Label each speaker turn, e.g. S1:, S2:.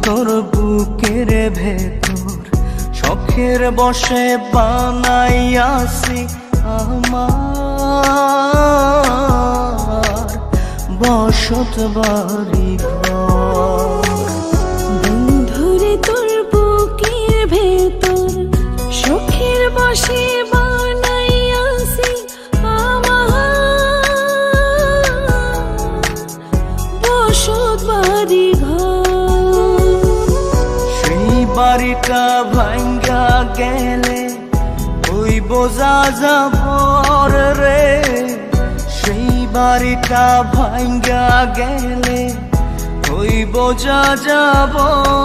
S1: তোর বুকের ভেতর শখের বসে বানাইয়াছি আমার বসত বাড়ি ঘর।
S2: বন্ধুরে তোর বুকের ভেতর শখের বসে বানাইয়াছি আমার বসত বাড়ি ঘর।
S1: সেই বাড়িটা ভাঙ্গা গেলে ওই বোঝা যাবর রে, সেই বাড়িটা ভাঙ্গা গেলে ওই বোঝা যাবর।